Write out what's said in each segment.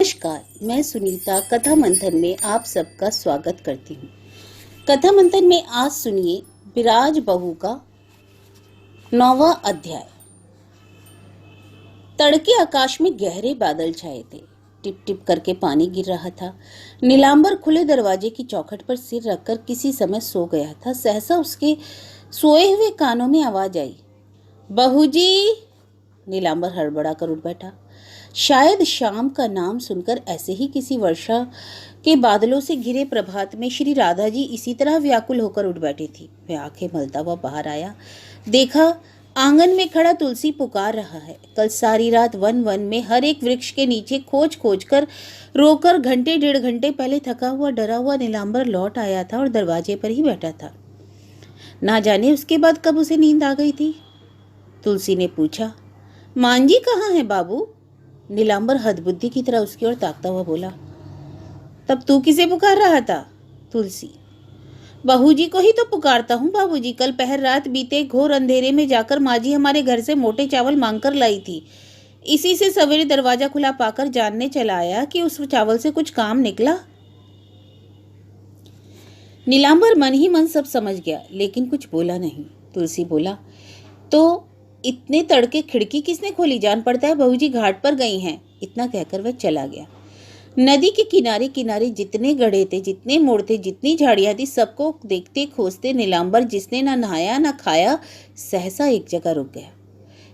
नमस्कार, मैं सुनीता कथा मंथन में आप सबका स्वागत करती हूँ। कथा मंथन में आज सुनिए विराज बहू का 9वां अध्याय। तड़के आकाश में गहरे बादल छाए थे। टिप टिप करके पानी गिर रहा था। नीलांबर खुले दरवाजे की चौखट पर सिर रखकर किसी समय सो गया था। सहसा उसके सोए हुए कानों में आवाज आई, बहू जी। नीलांबर हड़बड़ा कर उठ बैठा। शायद शाम का नाम सुनकर ऐसे ही किसी वर्षा के बादलों से घिरे प्रभात में श्री राधा जी इसी तरह व्याकुल होकर उठ बैठी थी। वह आंखें मलता हुआ बाहर आया। देखा आंगन में खड़ा तुलसी पुकार रहा है। कल सारी रात वन वन में हर एक वृक्ष के नीचे खोज खोज कर रोकर घंटे डेढ़ घंटे पहले थका हुआ डरा हुआ नीलांबर लौट आया था और दरवाजे पर ही बैठा था। ना जाने उसके बाद कब उसे नींद आ गई थी। तुलसी ने पूछा, मांझी कहाँ है बाबू? नीलांबर हदबुद्धि की तरह उसकी ओर ताकता हुआ बोला, तब तू किसे पुकार रहा था? तुलसी, बहू जी को ही तो पुकारता हूँ बाबूजी। कल पहर रात बीते घोर अंधेरे में जाकर माँ जी हमारे घर से मोटे चावल मांगकर लाई थी। इसी से सवेरे दरवाजा खुला पाकर जानने चला आया कि उस चावल से कुछ काम निकला। नीलांबर मन ही मन सब समझ गया, लेकिन कुछ बोला नहीं। तुलसी बोला, तो इतने तड़के खिड़की किसने खोली? जान पड़ता है बहू जी घाट पर गई हैं। इतना कहकर वह चला गया। नदी के किनारे किनारे जितने गड्ढे थे, जितने मोड़ थे, जितनी झाड़ियां थी, सबको देखते खोजते नीलांबर, जिसने ना नहाया ना खाया, सहसा एक जगह रुक गया।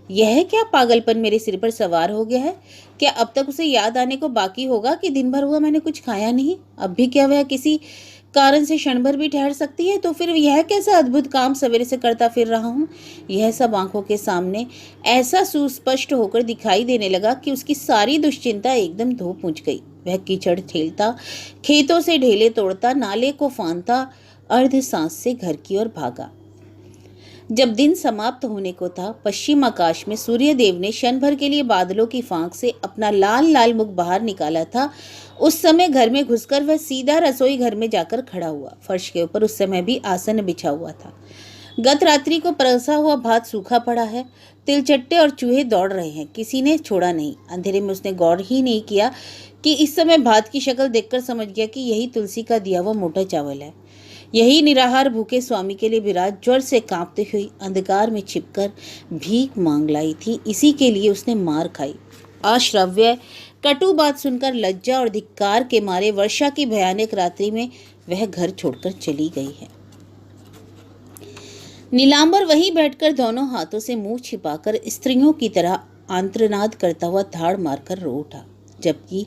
यह क्या पागलपन मेरे सिर पर सवार हो गया है? क्या अब तक उसे याद आने को बाकी होगा कि दिन भर हुआ मैंने कुछ खाया नहीं? अब भी क्या वह किसी कारण से क्षण भर भी ठहर सकती है? तो फिर यह कैसा अद्भुत काम सवेरे से करता फिर रहा हूँ? यह सब आंखों के सामने ऐसा सुस्पष्ट होकर दिखाई देने लगा कि उसकी सारी दुश्चिंता एकदम धो पूछ गई। वह कीचड़ ठेलता, खेतों से ढेले तोड़ता, नाले को फांदता, अर्ध सांस से घर की ओर भागा। जब दिन समाप्त होने को था, पश्चिम आकाश में सूर्यदेव ने क्षण भर के लिए बादलों की फांक से अपना लाल लाल मुख बाहर निकाला था। उस समय घर में घुसकर वह सीधा रसोई घर में जाकर खड़ा हुआ। फर्श के ऊपर उस समय भी आसन बिछा हुआ था। गत रात्रि को परसा हुआ भात सूखा पड़ा है। तिलचट्टे और चूहे दौड़ रहे हैं, किसी ने छोड़ा नहीं। अंधेरे में उसने गौर ही नहीं किया कि इस समय भात की शक्ल देखकर समझ गया कि यही तुलसी का दिया हुआ मोटा चावल है। यही निराहार भूखे स्वामी के लिए विराज ज्वर से कांपते हुई अंधकार में छिपकर भीख मांग लाई थी। इसी के लिए उसने मार खाई। अश्रव्य कटु बात सुनकर लज्जा और धिक्कार के मारे वर्षा की भयानक रात्रि में वह घर छोड़कर चली गई है। नीलांबर वहीं बैठकर दोनों हाथों से मुंह छिपाकर स्त्रियों की तरह आंत्रनाद करता हुआ धाड़ मारकर रो उठा। जबकि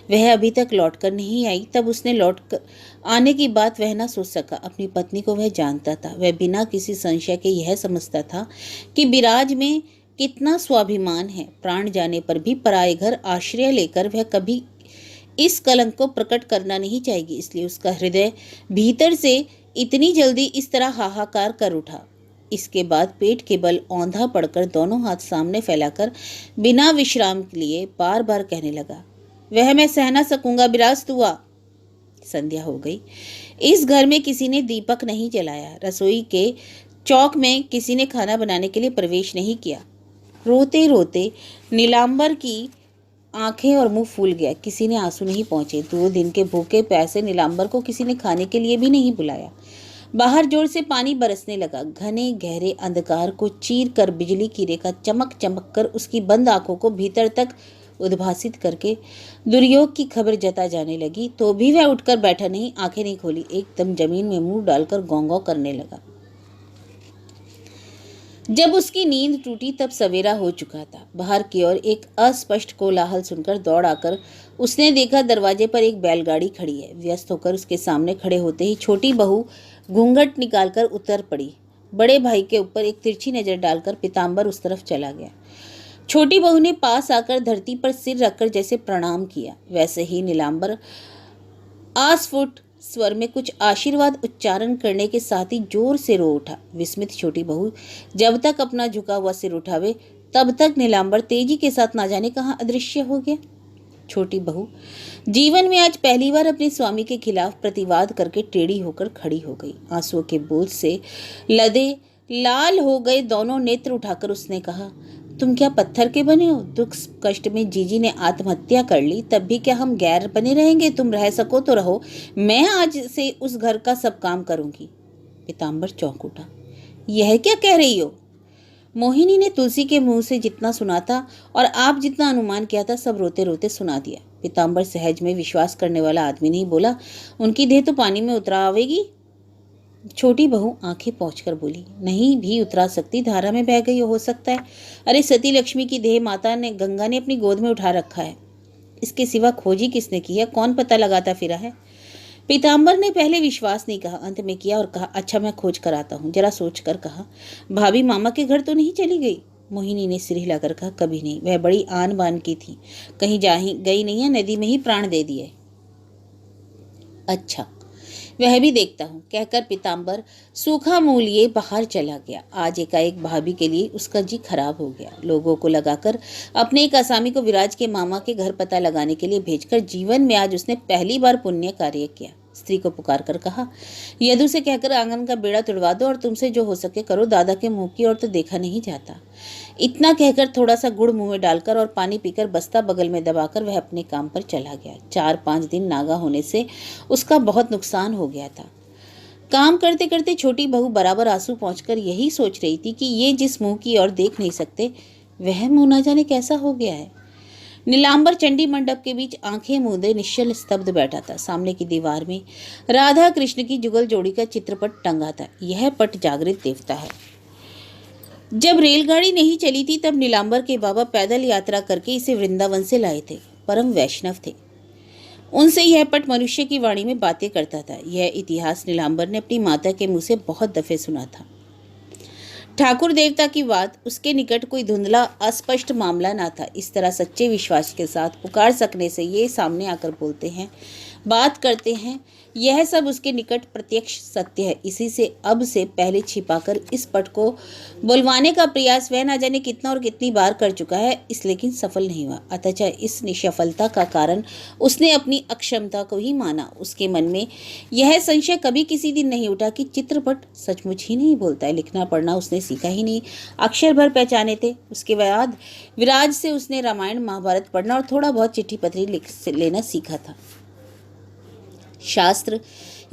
वह अभी तक लौटकर नहीं आई, तब उसने लौट कर आने की बात वह न सोच सका। अपनी पत्नी को वह जानता था। वह बिना किसी संशय के यह समझता था कि विराज में कितना स्वाभिमान है। प्राण जाने पर भी पराये घर आश्रय लेकर वह कभी इस कलंक को प्रकट करना नहीं चाहेगी। इसलिए उसका हृदय भीतर से इतनी जल्दी इस तरह हाहाकार कर उठा। इसके बाद पेट के बल औंधा पड़कर दोनों हाथ सामने फैलाकर बिना विश्राम के लिए बार बार कहने लगा, वह मैं सह न सकूंगा, विराज तू आ। संध्या हो गई। इस घर में किसी ने दीपक नहीं जलाया। रसोई के चौक में किसी ने खाना बनाने के लिए प्रवेश नहीं किया। रोते रोते नीलांबर की आंखें और मुंह फूल गया। किसी ने आंसू नहीं पहुंचे। 2 दिन के भूखे प्यासे नीलांबर को किसी ने खाने के लिए भी नहीं बुलाया। बाहर जोर से पानी बरसने लगा। घने गहरे अंधकार को चीर कर बिजली की रेखा चमक चमक कर उसकी बंद आंखों को भीतर तक उद्भासित करके दुर्योग की खबर जता जाने लगी। तो भी वह उठकर बैठा नहीं, आंखें नहीं खोली। एकदम जमीन में मुंह डालकर गौं-गौं करने लगा। जब उसकी नींद टूटी तब सवेरा हो चुका था। बाहर की ओर एक अस्पष्ट कोलाहल सुनकर दौड़ आकर उसने देखा दरवाजे पर एक बैलगाड़ी खड़ी है। व्यस्त होकर उसके सामने खड़े होते ही छोटी बहू घूंघट निकालकर उतर पड़ी। बड़े भाई के ऊपर एक तिरछी नजर डालकर पीताम्बर उस तरफ चला गया। छोटी बहू ने पास आकर धरती पर सिर रखकर जैसे प्रणाम किया, वैसे ही नीलांबर आस्फुट स्वर में कुछ आशीर्वाद उच्चारण करने के साथ ही जोर से रो उठा। विस्मित छोटी बहू जब तक अपना झुका हुआ सिर उठावे तब तक नीलांबर तेजी के साथ ना जाने कहाँ अदृश्य हो गया। छोटी बहू जीवन में आज पहली बार अपने स्वामी के खिलाफ प्रतिवाद करके टेढ़ी होकर खड़ी हो गई। आंसुओं के बोझ से लदे लाल हो गए दोनों नेत्र उठाकर उसने कहा, तुम क्या पत्थर के बने हो? दुख कष्ट में जीजी ने आत्महत्या कर ली, तब भी क्या हम गैर बने रहेंगे? तुम रह सको तो रहो, मैं आज से उस घर का सब काम करूंगी। पीताम्बर चौंक उठा। यह क्या कह रही हो? मोहिनी ने तुलसी के मुंह से जितना सुना था और आप जितना अनुमान किया था सब रोते रोते सुना दिया। पीताम्बर सहज में विश्वास करने वाला आदमी नहीं बोला, उनकी देह तो पानी में उतरा आवेगी। छोटी बहू आंखें पहुंचकर बोली, नहीं भी उतरा सकती, धारा में बह गई हो सकता है। अरे सती लक्ष्मी की देह माता ने गंगा ने अपनी गोद में उठा रखा है, इसके सिवा खोजी किसने की है? कौन पता लगाता फिरा है? पीताम्बर ने पहले विश्वास नहीं कहा, अंत में किया और कहा, अच्छा मैं खोज कर आता हूँ। जरा सोच कर कहा, भाभी मामा के घर तो नहीं चली गई? मोहिनी ने सिर हिलाकर कहा, कभी नहीं, वह बड़ी आन बान की थी, कहीं जा ही गई नहीं है, नदी में ही प्राण दे दिए। अच्छा वह भी देखता हूँ, कहकर पीताम्बर सूखा मूल लिए बाहर चला गया। आज एकाएक भाभी के लिए उसका जी खराब हो गया। लोगों को लगाकर अपने एक आसामी को विराज के मामा के घर पता लगाने के लिए भेजकर जीवन में आज उसने पहली बार पुण्य कार्य किया। स्त्री को पुकार कर कहा, यदु से कहकर आंगन का बेड़ा तुड़वा दो और तुमसे जो हो सके करो, दादा के मुंह की ओर तो देखा नहीं जाता। इतना कहकर थोड़ा सा गुड़ मुंह में डालकर और पानी पीकर बस्ता बगल में दबाकर वह अपने काम पर चला गया। 4-5 दिन नागा होने से उसका बहुत नुकसान हो गया था। काम करते करते छोटी बहू बराबर आंसू पहुंचकर यही सोच रही थी कि ये जिस मुंह की ओर देख नहीं सकते, वह मुंह न जाने कैसा हो गया है। नीलांबर चंडी मंडप के बीच आंखें मूंदे निश्चल स्तब्ध बैठा था। सामने की दीवार में राधा कृष्ण की जुगल जोड़ी का चित्रपट टंगा था। यह पट जागृत देवता है। जब रेलगाड़ी नहीं चली थी तब नीलांबर के बाबा पैदल यात्रा करके इसे वृंदावन से लाए थे। परम वैष्णव थे। उनसे यह पट मनुष्य की वाणी में बातें करता था। यह इतिहास नीलांबर ने अपनी माता के मुंह से बहुत दफे सुना था। ठाकुर देवता की बात उसके निकट कोई धुंधला अस्पष्ट मामला ना था। इस तरह सच्चे विश्वास के साथ पुकार सकने से ये सामने आकर बोलते हैं, बात करते हैं, यह सब उसके निकट प्रत्यक्ष सत्य है। इसी से अब से पहले छिपाकर इस पट को बुलवाने का प्रयास वह न जाने कितना और कितनी बार कर चुका है, इस लेकिन सफल नहीं हुआ। अतः इस निसफलता का कारण उसने अपनी अक्षमता को ही माना। उसके मन में यह संशय कभी किसी दिन नहीं उठा कि चित्रपट सचमुच ही नहीं बोलता है। लिखना पढ़ना उसने सीखा ही नहीं, अक्षर भर पहचाने थे। उसके बाद विराज से उसने रामायण महाभारत पढ़ना और थोड़ा बहुत चिट्ठी पत्री लिख लेना सीखा था। शास्त्र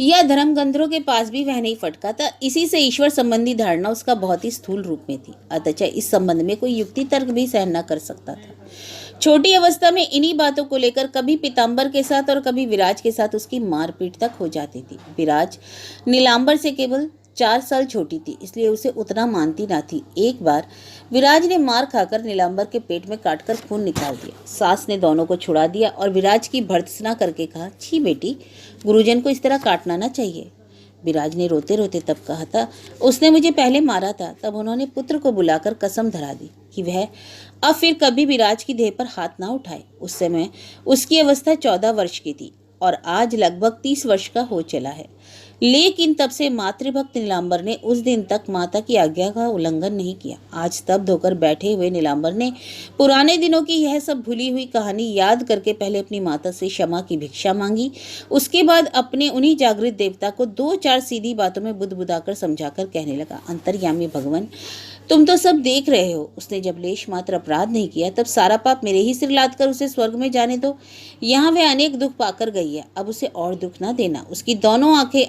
या धर्म ग्रंथों के पास भी वह नहीं फटका था। इसी से ईश्वर संबंधी धारणा उसका बहुत ही स्थूल रूप में थी। अतः इस संबंध में कोई युक्ति तर्क भी सहन न कर सकता था। छोटी अवस्था में इन्हीं बातों को लेकर कभी पीताम्बर के साथ और कभी विराज के साथ उसकी मारपीट तक हो जाती थी। विराज नीलांबर से केवल 4 साल छोटी थी, इसलिए उसे उतना मानती ना थी। एक बार विराज ने मार खाकर नीलांबर के पेट में काटकर खून निकाल दिया। सास ने दोनों को छुड़ा दिया और विराज की भर्त्सना करके कहा, छी बेटी, गुरुजन को इस तरह काटना ना चाहिए। विराज ने रोते रोते तब कहा था, उसने मुझे पहले मारा था। तब उन्होंने पुत्र को बुलाकर कसम धरा दी कि वह अब फिर कभी विराज की देह पर हाथ ना उठाए। उस समय उसकी अवस्था 14 वर्ष की थी और आज लगभग 30 वर्ष का हो चला है। लेकिन तब से मातृभक्त नीलांबर ने उस दिन तक माता की आज्ञा का उल्लंघन नहीं किया। आज स्तब्ध होकर बैठे हुए नीलांबर ने पुराने दिनों की यह सब भूली हुई कहानी याद करके पहले अपनी माता से क्षमा की भिक्षा मांगी। उसके बाद अपने उन्हीं जागृत देवता को 2-4 सीधी बातों में बुदबुदाकर समझाकर कहने लगा, अंतर्यामी भगवान, तुम तो सब देख रहे हो। उसने जब लेश मात्र अपराध नहीं किया तब सारा पाप मेरे ही सिर लाद कर उसे स्वर्ग में जाने दो। यहाँ वह अनेक दुख पाकर गई है, अब उसे और दुख ना देना। उसकी दोनों आंखें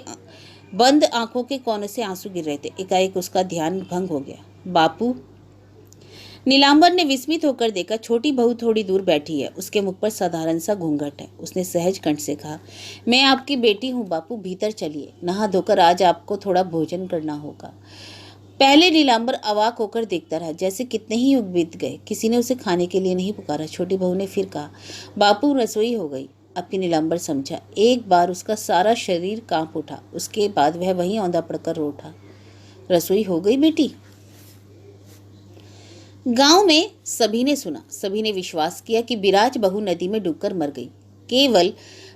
बंद आंखों के कोने से आंसू गिर रहे थे। एकाएक उसका ध्यान भंग हो गया। बापू, नीलांबर ने विस्मित होकर देखा। छोटी बहू थोड़ी दूर बैठी है, उसके मुख पर साधारण सा घूंघट है। उसने सहज कंठ से कहा, मैं आपकी बेटी हूँ बापू, भीतर चलिए, नहा धोकर आज आपको थोड़ा भोजन करना होगा। पहले नीलांबर अवाक होकर देखता रहा, जैसे कितने ही युग बीत गए, किसी ने उसे खाने के लिए नहीं पुकारा। छोटी बहू ने फिर कहा, बापू रसोई हो गई। अब की नीलांबर समझा। एक बार उसका सारा शरीर कांप उठा। उसके बाद वह वहीं औंधा पड़कर रो उठा। रसोई हो गई बेटी? गांव में सभी ने सुना, सभी ने विश्वास किया कि विराज बहू नदी में डूबकर मर गई। केवल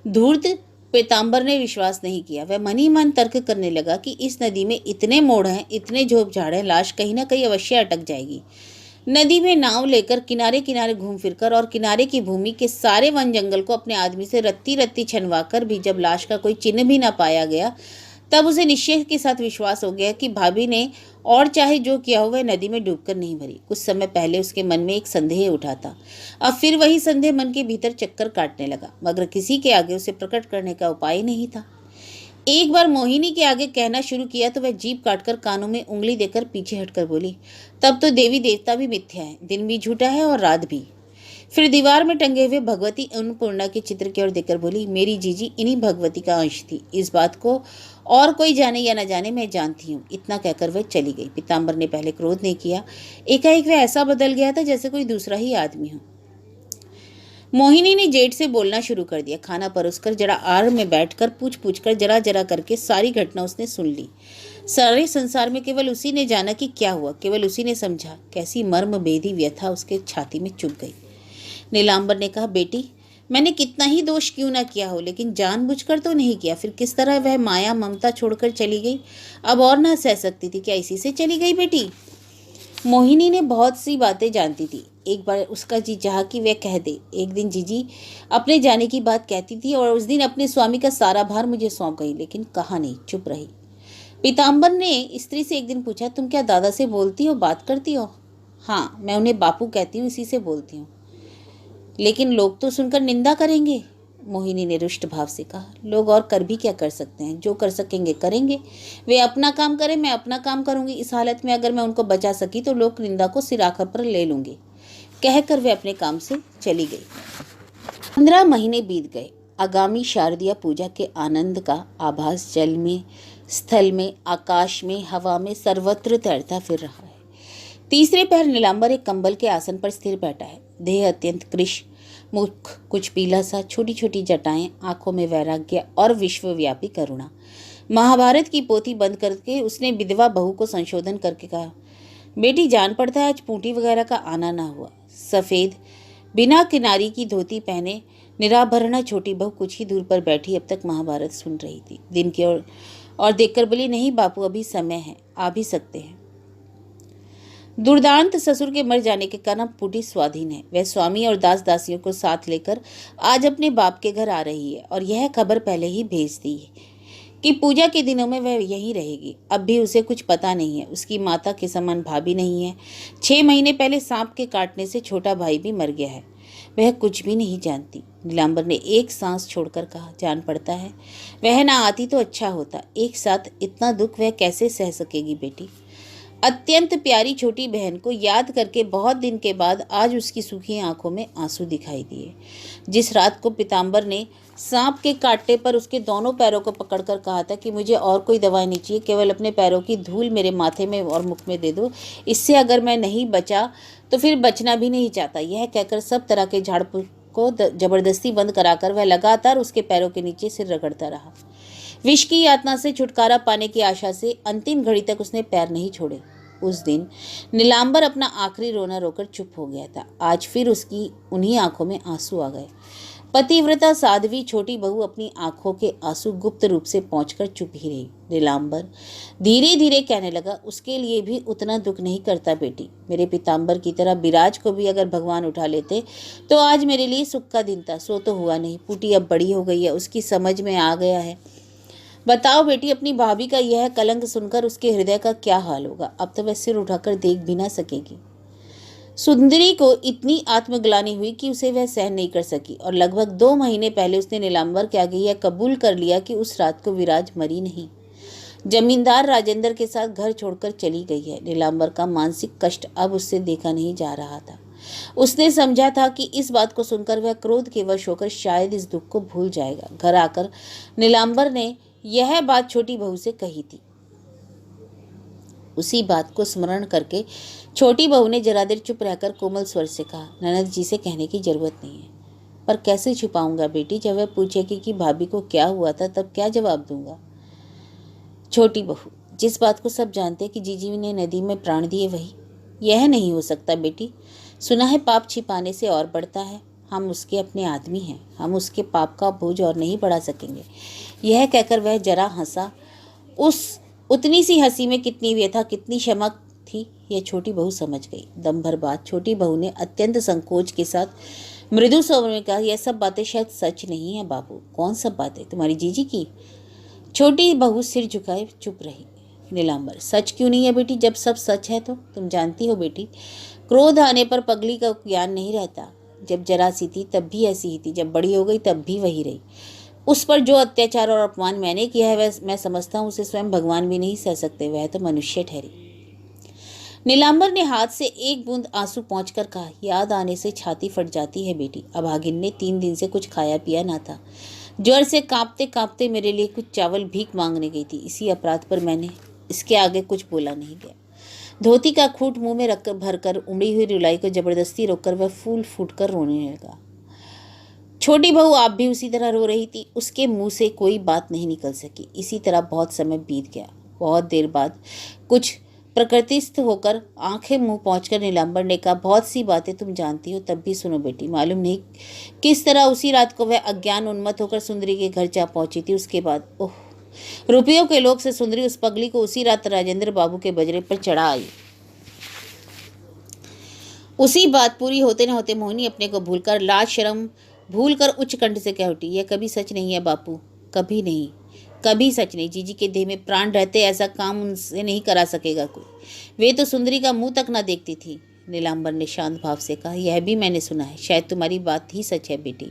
धूर्त पीताम्बर ने विश्वास नहीं किया। वह मन ही मन तर्क करने लगा कि इस नदी में इतने मोड़ हैं, इतने झोप झाड़ हैं, लाश कहीं ना कहीं अवश्य अटक जाएगी। नदी में नाव लेकर किनारे किनारे घूम फिरकर और किनारे की भूमि के सारे वन जंगल को अपने आदमी से रत्ती रत्ती छनवाकर भी जब लाश का कोई चिन्ह भी न पाया गया, तब उसे निश्चय के साथ विश्वास हो गया कि भाभी ने और चाहे जो किया हो वह नदी में डूबकर नहीं मरी। कुछ समय पहले उसके मन में एक संदेह उठा था, अब फिर वही संदेह मन के भीतर चक्कर काटने लगा, मगर किसी के आगे उसे प्रकट करने का उपाय नहीं था। एक बार मोहिनी के आगे कहना शुरू किया तो वह जीभ काटकर कानों में उंगली देकर पीछे हटकर बोली, तब तो देवी देवता भी मिथ्या है, दिन भी झूठा है और रात भी। फिर दीवार में टंगे हुए भगवती अन्नपूर्णा के चित्र की ओर देखकर बोली, मेरी जीजी इन्हीं भगवती का अंश थी, इस बात को और कोई जाने या न जाने मैं जानती हूँ। इतना कहकर वह चली गई। पीताम्बर ने पहले क्रोध नहीं किया, एकाएक वह ऐसा बदल गया था जैसे कोई दूसरा ही आदमी हो। मोहिनी ने जेठ से बोलना शुरू कर दिया। खाना परोसकर जरा आड़ में बैठकर पूछ पूछ कर जरा जरा करके सारी घटना उसने सुन ली। सारे संसार में केवल उसी ने जाना कि क्या हुआ, केवल उसी ने समझा। कैसी मर्म बेदी व्यथा उसके छाती में चुभ गई। नीलांबर ने कहा, बेटी मैंने कितना ही दोष क्यों ना किया हो, लेकिन जानबूझकर तो नहीं किया। फिर किस तरह वह माया ममता छोड़कर चली गई, अब और ना सह सकती थी, क्या इसी से चली गई बेटी? मोहिनी ने बहुत सी बातें जानती थी। एक बार उसका जी चाहा कि वह कह दे। एक दिन जीजी अपने जाने की बात कहती थी और उस दिन अपने स्वामी का सारा भार मुझे सौंप गई, लेकिन कहा नहीं, चुप रही। पीताम्बर ने स्त्री से एक दिन पूछा, तुम क्या दादा से बोलती हो, बात करती हो? हाँ, मैं उन्हें बापू कहती हूँ, इसी से बोलती हूँ। लेकिन लोग तो सुनकर निंदा करेंगे। मोहिनी ने रुष्ट भाव से कहा, लोग और कर भी क्या कर सकते हैं, जो कर सकेंगे करेंगे। वे अपना काम करें, मैं अपना काम करूंगी। इस हालत में अगर मैं उनको बचा सकी तो लोक निंदा को सिराखर पर ले लूंगी। कहकर वे अपने काम से चली गई। 15 महीने बीत गए। आगामी शारदीय पूजा के आनंद का आभास जल में, स्थल में, आकाश में, हवा में सर्वत्र तैरता फिर रहा है। तीसरे पहर नीलांबर एक कंबल के आसन पर स्थिर बैठा है। देह अत्यंत कृश, मुख कुछ पीला सा, छोटी छोटी जटाएं, आंखों में वैराग्य और विश्वव्यापी करुणा। महाभारत की पोथी बंद करके उसने विधवा बहू को संशोधन करके कहा, बेटी जान पड़ता है आज पूंटी वगैरह का आना ना हुआ। सफ़ेद बिना किनारी की धोती पहने निराभरणा छोटी बहू कुछ ही दूर पर बैठी अब तक महाभारत सुन रही थी। दिन की और देखकर बोली, नहीं बापू, अभी समय है, आ भी सकते हैं। दुर्दांत ससुर के मर जाने के कारण पूटी स्वाधीन है। वह स्वामी और दास दासियों को साथ लेकर आज अपने बाप के घर आ रही है और यह खबर पहले ही भेज दी है कि पूजा के दिनों में वह यहीं रहेगी। अब भी उसे कुछ पता नहीं है। उसकी माता के समान भाभी नहीं है। 6 महीने पहले सांप के काटने से छोटा भाई भी मर गया है। वह कुछ भी नहीं जानती। नीलांबर ने एक सांस छोड़कर कहा, जान पड़ता है वह ना आती तो अच्छा होता। एक साथ इतना दुख वह कैसे सह सकेगी बेटी? अत्यंत प्यारी छोटी बहन को याद करके बहुत दिन के बाद आज उसकी सूखी आंखों में आंसू दिखाई दिए। जिस रात को पीताम्बर ने सांप के कांटे पर उसके दोनों पैरों को पकड़कर कहा था कि मुझे और कोई दवाई नहीं चाहिए, केवल अपने पैरों की धूल मेरे माथे में और मुख में दे दो, इससे अगर मैं नहीं बचा तो फिर बचना भी नहीं चाहता। यह कहकर सब तरह के झाड़ फूक को जबरदस्ती बंद कराकर वह लगातार उसके पैरों के नीचे सिर रगड़ता रहा। विष की यातना से छुटकारा पाने की आशा से अंतिम घड़ी तक उसने पैर नहीं छोड़े। उस दिन नीलांबर अपना आखिरी रोना रोकर चुप हो गया था। आज फिर उसकी उन्हीं आंखों में आंसू आ गए। पतिव्रता साध्वी छोटी बहू अपनी आंखों के आंसू गुप्त रूप से पहुंचकर चुप ही रही। नीलांबर धीरे धीरे कहने लगा, उसके लिए भी उतना दुख नहीं करता बेटी। मेरे पीताम्बर की तरह विराज को भी अगर भगवान उठा लेते तो आज मेरे लिए सुख का दिन था। सो तो हुआ नहीं। पूटी अब बड़ी हो गई है, उसकी समझ में आ गया है। बताओ बेटी, अपनी भाभी का यह कलंक सुनकर उसके हृदय का क्या हाल होगा? अब तो वह सिर उठाकर देख भी ना सकेगी। सुंदरी को इतनी आत्मग्लानि हुई कि उसे वह सहन नहीं कर सकी और लगभग 2 महीने पहले उसने नीलांबर के आगे यह कबूल कर लिया कि उस रात को विराज मरी नहीं, जमींदार राजेंद्र के साथ घर छोड़कर चली गई है। नीलांबर का मानसिक कष्ट अब उससे देखा नहीं जा रहा था। उसने समझा था कि इस बात को सुनकर वह क्रोध के वश होकर शायद इस दुख को भूल जाएगा। घर आकर नीलांबर ने यह बात छोटी बहू से कही थी। उसी बात को स्मरण करके छोटी बहू ने जरा देर चुप रहकर कोमल स्वर से कहा, ननद जी से कहने की जरूरत नहीं है। पर कैसे छुपाऊंगा बेटी? जब वह पूछेगी कि भाभी को क्या हुआ था तब क्या जवाब दूंगा? छोटी बहू, जिस बात को सब जानते कि जीजी ने नदी में प्राण दिए वही। यह नहीं हो सकता बेटी। सुना है पाप छिपाने से और बढ़ता है। हम उसके अपने आदमी हैं, हम उसके पाप का बोझ और नहीं बढ़ा सकेंगे। यह कहकर वह जरा हंसा। उतनी सी हंसी में कितनी व्यथा, कितनी क्षमा थी, यह छोटी बहू समझ गई। दम भर बात छोटी बहू ने अत्यंत संकोच के साथ मृदु स्वर में कहा, यह सब बातें शायद सच नहीं है बाबू। कौन सब बातें? तुम्हारी जीजी की? छोटी बहू सिर झुकाए चुप रही। नीलांबर, सच क्यों नहीं है बेटी? जब सब सच है तो तुम जानती हो बेटी, क्रोध आने पर पगली का ज्ञान नहीं रहता। जब जरा सी थी तब भी ऐसी ही थी, जब बड़ी हो गई तब भी वही रही। उस पर जो अत्याचार और अपमान मैंने किया है वह मैं समझता हूँ उसे स्वयं भगवान भी नहीं सह सकते, वह तो मनुष्य ठहरी। नीलांबर ने हाथ से एक बूंद आंसू पोंछकर कहा, याद आने से छाती फट जाती है बेटी। अभागिन ने 3 दिन से कुछ खाया पिया ना था। ज्वर से कांपते कांपते मेरे लिए कुछ चावल भीख मांगने गई थी। इसी अपराध पर मैंने इसके आगे कुछ बोला नहीं गया। धोती का खूंट मुंह में रखकर भरकर उमड़ी हुई रुलाई को जबरदस्ती रोककर वह फूल फूट कर रोने लगा। छोटी बहू आप भी उसी तरह रो रही थी। उसके मुंह से कोई बात नहीं निकल सकी। इसी तरह बहुत समय बीत गया। बहुत देर बाद कुछ प्रकृतिस्थ होकर आंखें मुंह पहुंचकर नीलांबर ने कहा, बहुत सी बातें तुम जानती हो, तब भी सुनो बेटी। मालूम नहीं किस तरह उसी रात को वह अज्ञान उन्मत्त होकर सुंदरी के घर जा पहुंची थी। उसके बाद ओह, रुपयों के लोभ से सुंदरी उस पगली को उसी रात राजेंद्र बाबू के बजरे पर चढ़ा आई। उसी बात पूरी होते न होते मोहिनी अपने को भूलकर, लाज शर्म भूलकर उच्च कंठ से कह उठी, यह कभी सच नहीं है बापू, कभी नहीं, कभी सच नहीं। जीजी के देह में प्राण रहते ऐसा काम उनसे नहीं करा सकेगा कोई। वे तो सुंदरी का मुंह तक ना देखती थी। नीलांबर ने शांत भाव से कहा, यह भी मैंने सुना है, शायद तुम्हारी बात ही सच है बेटी।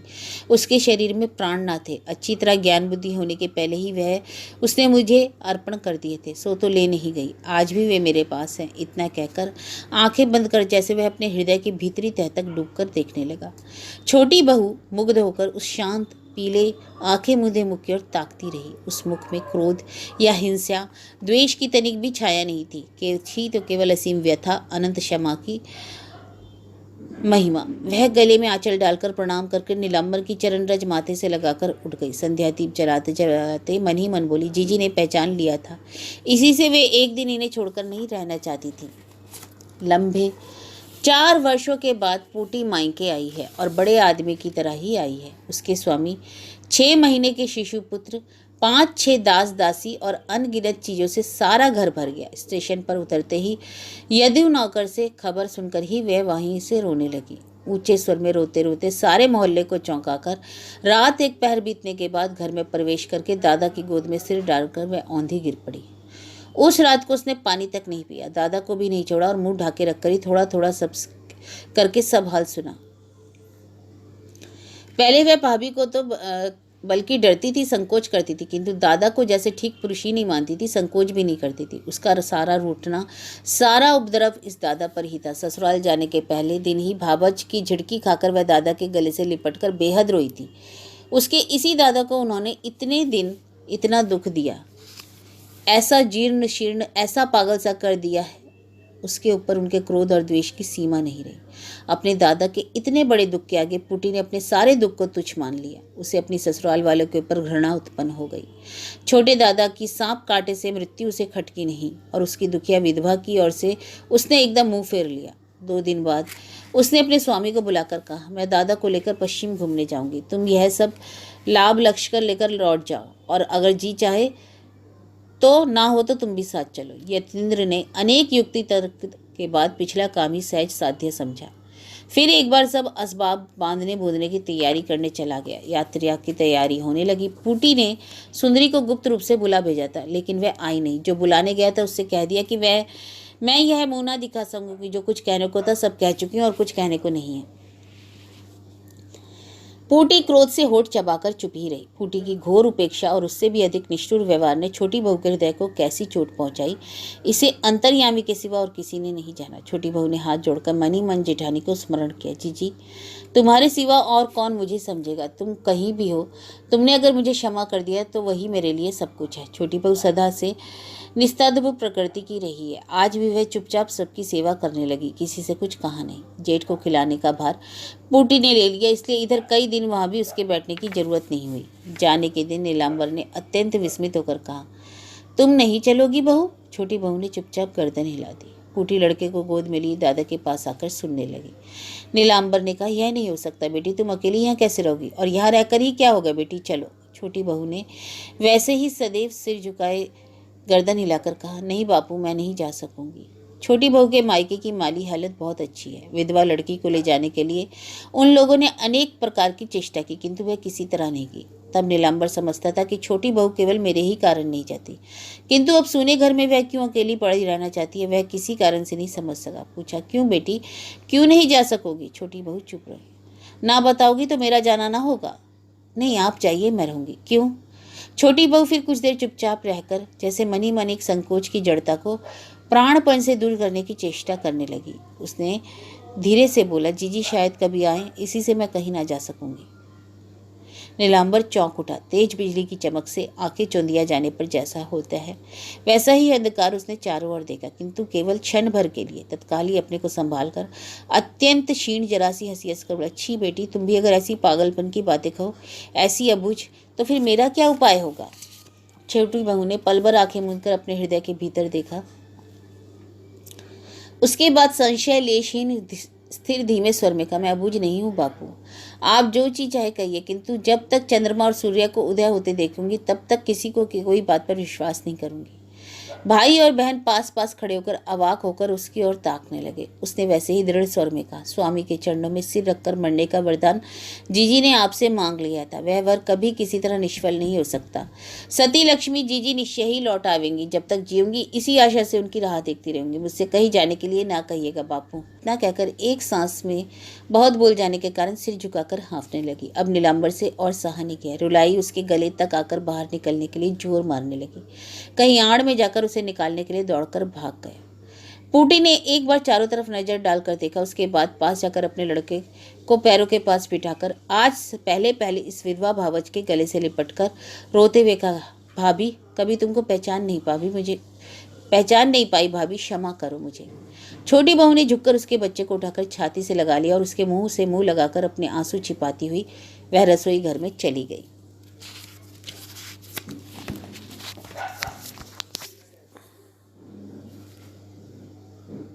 उसके शरीर में प्राण ना थे। अच्छी तरह ज्ञान बुद्धि होने के पहले ही वह उसने मुझे अर्पण कर दिए थे, सो तो ले नहीं गई। आज भी वे मेरे पास हैं। इतना कहकर आंखें बंद कर जैसे वह अपने हृदय की भीतरी तह तक डूबकर देखने लगा। छोटी बहू मुग्ध होकर उस शांत पीले आंखें मूंधे मुख की ओर ताकती रही। उस मुख में क्रोध या हिंसा, द्वेष की तनिक भी छाया नहीं थी तो केवल असीम व्यथा, अनंत क्षमा की महिमा। वह गले में आंचल डालकर प्रणाम करके नीलांबर की चरण रज माथे से लगाकर उठ गई। संध्या दीप जलाते जलाते मन ही मन बोली, जीजी ने पहचान लिया था, इसी से वे एक दिन इन्हें छोड़कर नहीं रहना चाहती थी। लंबे 4 वर्षों के बाद पूटी मायके आई है और बड़े आदमी की तरह ही आई है। उसके स्वामी 6 महीने के शिशु पुत्र, 5-6 दास दासी और अनगिनत चीज़ों से सारा घर भर गया। स्टेशन पर उतरते ही यदु नौकर से खबर सुनकर ही वह वहीं से रोने लगी। ऊंचे स्वर में रोते रोते सारे मोहल्ले को चौंकाकर रात एक पहर बीतने के बाद घर में प्रवेश करके दादा की गोद में सिर डालकर वह औंधी गिर पड़ी। उस रात को उसने पानी तक नहीं पिया, दादा को भी नहीं छोड़ा और मुंह ढाके रखकर ही थोड़ा थोड़ा सब करके सब हाल सुना। पहले वह भाभी को तो बल्कि डरती थी, संकोच करती थी, किंतु दादा को जैसे ठीक पुरुष ही नहीं मानती थी, संकोच भी नहीं करती थी। उसका सारा रूठना, सारा उपद्रव इस दादा पर ही था। ससुराल जाने के पहले दिन ही भाभज की झिड़की खाकर वह दादा के गले से लिपटकर बेहद रोई थी। उसके इसी दादा को उन्होंने इतने दिन इतना दुख दिया, ऐसा जीर्ण शीर्ण, ऐसा पागल सा कर दिया है। उसके ऊपर उनके क्रोध और द्वेष की सीमा नहीं रही। अपने दादा के इतने बड़े दुख के आगे पुटी ने अपने सारे दुख को तुच्छ मान लिया। उसे अपनी ससुराल वालों के ऊपर घृणा उत्पन्न हो गई। छोटे दादा की सांप काटे से मृत्यु से खटकी नहीं और उसकी दुखिया विधवा की ओर से उसने एकदम मुंह फेर लिया। 2 दिन बाद उसने अपने स्वामी को बुलाकर कहा, मैं दादा को लेकर पश्चिम घूमने जाऊंगी, तुम यह सब लाभ लक्ष्य लेकर लौट जाओ और अगर जी चाहे तो ना हो तो तुम भी साथ चलो। यतीन्द्र ने अनेक युक्ति तर्क के बाद पिछला काम ही सहज साध्य समझा। फिर एक बार सब असबाब बांधने बूंदने की तैयारी करने चला गया। यात्रा की तैयारी होने लगी। पूटी ने सुंदरी को गुप्त रूप से बुला भेजा था, लेकिन वह आई नहीं। जो बुलाने गया था उससे कह दिया कि मैं यह मुँह ना दिखा सकूंगी, जो कुछ कहने को था सब कह चुकी हूँ और कुछ कहने को नहीं है। पूटी क्रोध से होठ चबाकर चुप ही रही। पूटी की घोर उपेक्षा और उससे भी अधिक निष्ठुर व्यवहार ने छोटी बहू के हृदय को कैसी चोट पहुंचाई, इसे अंतर्यामी के सिवा और किसी ने नहीं जाना। छोटी बहू ने हाथ जोड़कर मनी मन जेठानी को स्मरण किया, जीजी तुम्हारे सिवा और कौन मुझे समझेगा, तुम कहीं भी हो, तुमने अगर मुझे क्षमा कर दिया तो वही मेरे लिए सब कुछ है। छोटी बहू सदा से निस्तब्ध प्रकृति की रही है। आज भी वह चुपचाप सबकी सेवा करने लगी, किसी से कुछ कहा नहीं। जेठ को खिलाने का भार पूटी ने ले लिया, इसलिए इधर कई दिन वहाँ भी उसके बैठने की जरूरत नहीं हुई। जाने के दिन नीलांबर ने अत्यंत विस्मित होकर कहा, तुम नहीं चलोगी बहू? छोटी बहू ने चुपचाप गर्दन हिला दी। पूटी लड़के को गोद में लिए दादा के पास आकर सुनने लगी। नीलांबर ने कहा, यह नहीं हो सकता बेटी, तुम अकेली यहाँ कैसे रहोगी और यहाँ रहकर ही क्या होगा बेटी, चलो। छोटी बहू ने वैसे ही सदैव सिर झुकाए गर्दन हिलाकर कहा, नहीं बापू, मैं नहीं जा सकूंगी। छोटी बहू के मायके की माली हालत बहुत अच्छी है। विधवा लड़की को ले जाने के लिए उन लोगों ने अनेक प्रकार की चेष्टा की, किंतु वह किसी तरह नहीं की। तब नीलांबर समझता था कि छोटी बहू केवल मेरे ही कारण नहीं जाती, किंतु अब सूने घर में वह क्यों अकेली पड़ी रहना चाहती है वह किसी कारण से नहीं समझ सका। पूछा, क्यों बेटी, क्यों नहीं जा सकोगी? छोटी बहू चुप रही। ना बताओगी तो मेरा जाना ना होगा। नहीं, आप जाइए, मैं रहूंगी। क्यों? छोटी बहू फिर कुछ देर चुपचाप रहकर जैसे मन ही मन एक संकोच की जड़ता को प्राणपण से दूर करने की चेष्टा करने लगी। उसने धीरे से बोला, जीजी शायद कभी आए, इसी से मैं कहीं ना जा सकूंगी। नीलांबर चौंक उठा। तेज बिजली की चमक से आंखें चौंधिया जाने पर जैसा होता है वैसा ही अंधकार उसने चारों ओर देखा, किंतु केवल क्षण भर के लिए। तत्काल ही अपने को संभाल कर अत्यंत क्षीण जरा सी हंसी हंसकर बोला, अच्छी बेटी, तुम भी अगर ऐसी पागलपन की बातें कहो, ऐसी अबूझ, तो फिर मेरा क्या उपाय होगा? छोटी बहू ने पल भर आंखें मूंदकर अपने हृदय के भीतर देखा। उसके बाद संशय लेशहीन स्थिर धीमे स्वर में कहा, मैं अबूझ नहीं हूँ बापू, आप जो चीज चाहे कहिए, किंतु जब तक चंद्रमा और सूर्य को उदय होते देखूंगी तब तक किसी को कोई बात पर विश्वास नहीं करूंगी। भाई और बहन पास पास खड़े होकर अवाक होकर उसकी ओर ताकने लगे। उसने वैसे ही दृढ़ स्वर में कहा, स्वामी के चरणों में सिर रखकर मरने का वरदान जीजी ने आपसे मांग लिया था, वह वर कभी किसी तरह निष्फल नहीं हो सकता। सती लक्ष्मी जीजी निश्चय ही लौट आवेंगी, जब तक जीऊंगी इसी आशा से उनकी राह देखती रहूंगी। मुझसे कहीं जाने के लिए ना कहिएगा बापू। इतना कहकर एक सांस में बहुत बोल जाने के कारण सिर झुकाकर हाँफने लगी। अब नीलांबर से और सहा नहीं गया। रुलाई उसके गले तक आकर बाहर निकलने के लिए जोर मारने लगी। कहीं आड़ में जाकर उसे निकालने के लिए दौड़कर भाग गए। पूटी ने एक बार चारों तरफ नजर डालकर देखा, उसके बाद पास जाकर अपने लड़के को पैरों के पास बिठाकर आज पहले पहले इस विधवा भावच के गले से लिपटकर रोते हुए कहा, भाभी, कभी तुमको पहचान नहीं पाई भाभी, क्षमा करो मुझे। छोटी बहू ने झुककर उसके बच्चे को उठाकर छाती से लगा लिया और उसके मुंह से मुंह लगाकर अपने आंसू छिपाती हुई वह रसोई घर में चली गई।